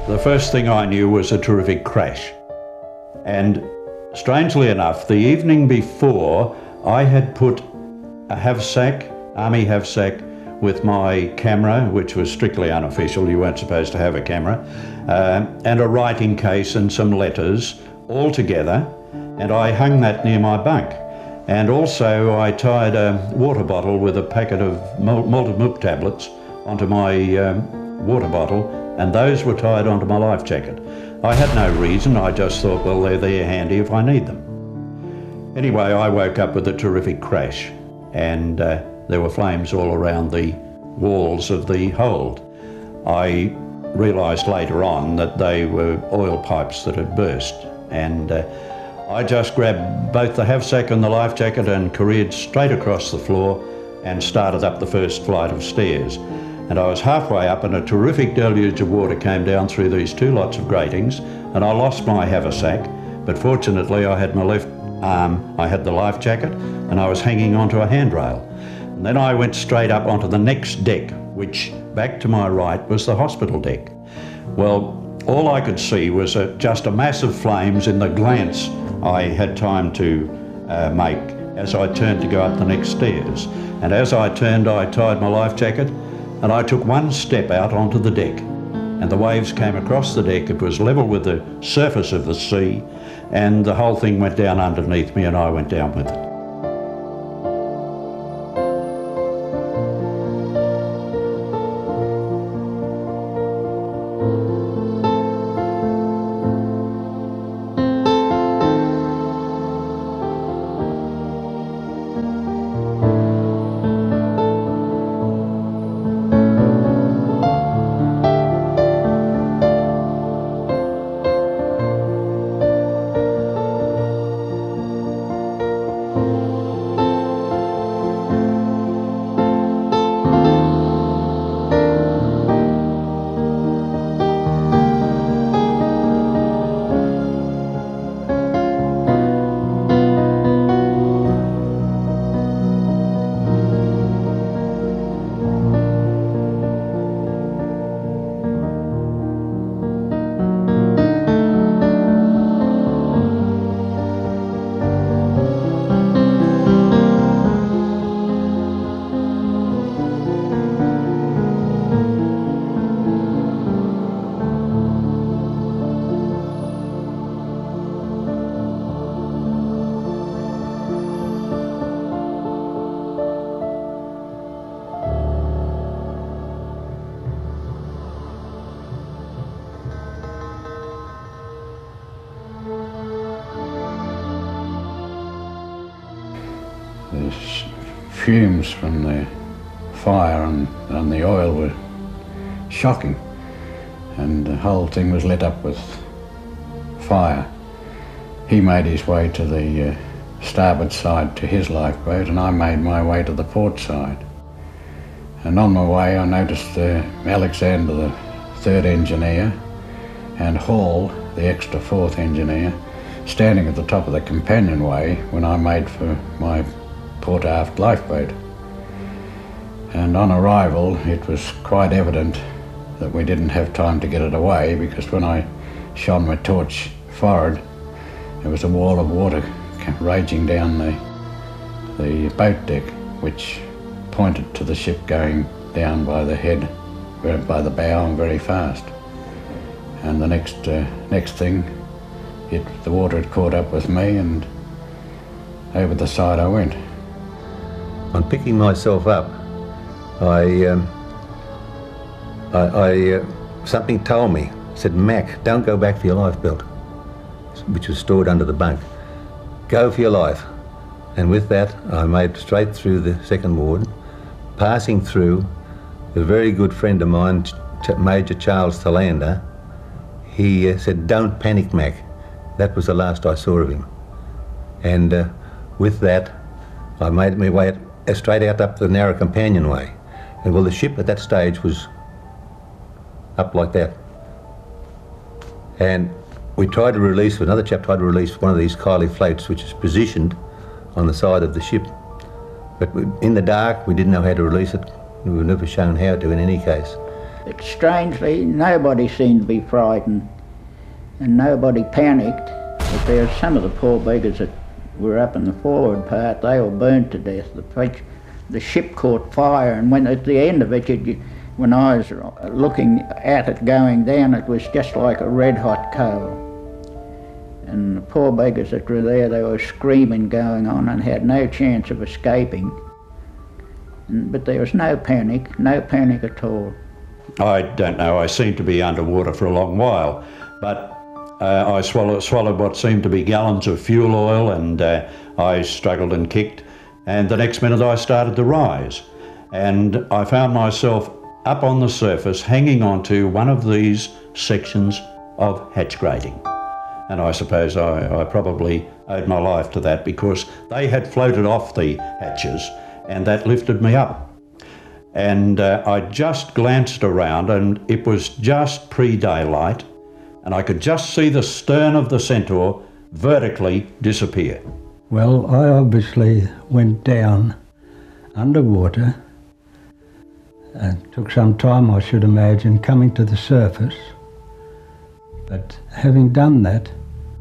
The first thing I knew was a terrific crash. And strangely enough, the evening before, I had put a haversack, army haversack, with my camera, which was strictly unofficial, you weren't supposed to have a camera, and a writing case and some letters all together, and I hung that near my bunk. And also I tied a water bottle with a packet of malted milk tablets onto my water bottle, and those were tied onto my life jacket. I had no reason, I just thought, well, they're there handy if I need them. Anyway, I woke up with a terrific crash, and there were flames all around the walls of the hold. I realised later on that they were oil pipes that had burst, and I just grabbed both the haversack and the life jacket and careered straight across the floor and started up the first flight of stairs. And I was halfway up and a terrific deluge of water came down through these two lots of gratings, and I lost my haversack, but fortunately I had my left arm, I had the life jacket, and I was hanging onto a handrail. And then I went straight up onto the next deck, which back to my right was the hospital deck. Well, all I could see was just a mass of flames in the glance I had time to make as I turned to go up the next stairs. And as I turned, I tied my life jacket, and I took one step out onto the deck, and the waves came across the deck. It was level with the surface of the sea, and the whole thing went down underneath me, and I went down with it. The fumes from the fire and the oil were shocking, and the whole thing was lit up with fire. He made his way to the starboard side to his lifeboat, and I made my way to the port side. And on my way I noticed Alexander, the third engineer, and Hall, the extra fourth engineer, standing at the top of the companionway when I made for my port aft lifeboat. And on arrival it was quite evident that we didn't have time to get it away, because when I shone my torch forward, there was a wall of water raging down the boat deck, which pointed to the ship going down by the head, by the bow, and very fast. And the next thing, the water had caught up with me, and over the side I went. On picking myself up, something told me, said, "Mac, don't go back for your life belt," which was stored under the bunk. "Go for your life." And with that, I made straight through the second ward, passing through a very good friend of mine, Major Charles Thalander. He said, "Don't panic, Mac." That was the last I saw of him. And with that, I made my way straight out up the narrow companionway. And well, the ship at that stage was up like that. And we tried to release, another chap tried to release one of these Kylie floats, which is positioned on the side of the ship. But in the dark, we didn't know how to release it. We were never shown how to in any case. But strangely, nobody seemed to be frightened and nobody panicked. But there were some of the poor beggars that were up in the forward part, they were burnt to death. The ship caught fire, and when at the end of it, when I was looking at it going down, it was just like a red hot coal. And the poor beggars that were there, they were screaming going on and had no chance of escaping. But there was no panic at all. I don't know, I seemed to be underwater for a long while, but I swallowed what seemed to be gallons of fuel oil, and I struggled and kicked, and the next minute I started to rise, and I found myself up on the surface hanging onto one of these sections of hatch grating. And I suppose I probably owed my life to that, because they had floated off the hatches and that lifted me up. And I just glanced around, and it was just pre-daylight, and I could just see the stern of the Centaur vertically disappear. Well, I obviously went down underwater, and it took some time, I should imagine, coming to the surface. But having done that,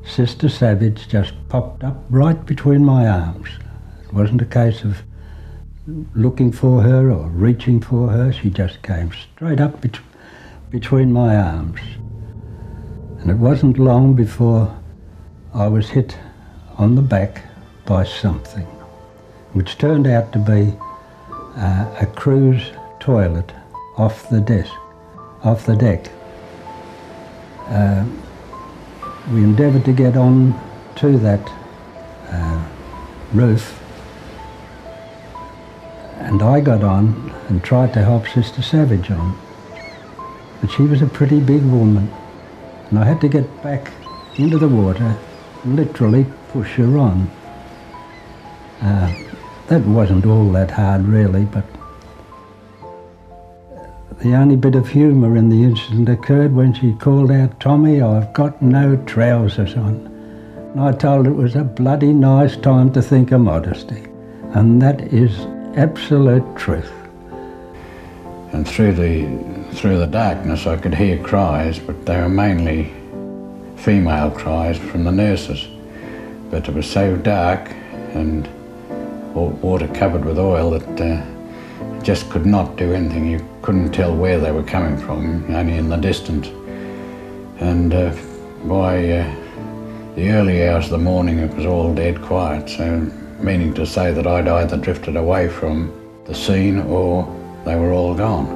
Sister Savage just popped up right between my arms. It wasn't a case of looking for her or reaching for her. She just came straight up between my arms. And it wasn't long before I was hit on the back by something, which turned out to be a crew's toilet off the deck. We endeavoured to get on to that roof, and I got on and tried to help Sister Savage on, but she was a pretty big woman, and I had to get back into the water and literally push her on. That wasn't all that hard really, but the only bit of humour in the incident occurred when she called out, "Tommy, I've got no trousers on." And I told her it was a bloody nice time to think of modesty. And that is absolute truth. And through the darkness I could hear cries, but they were mainly female cries from the nurses. But it was so dark and water covered with oil that just could not do anything. You couldn't tell where they were coming from, only in the distance. And by the early hours of the morning it was all dead quiet, so meaning to say that I'd either drifted away from the scene or they were all gone.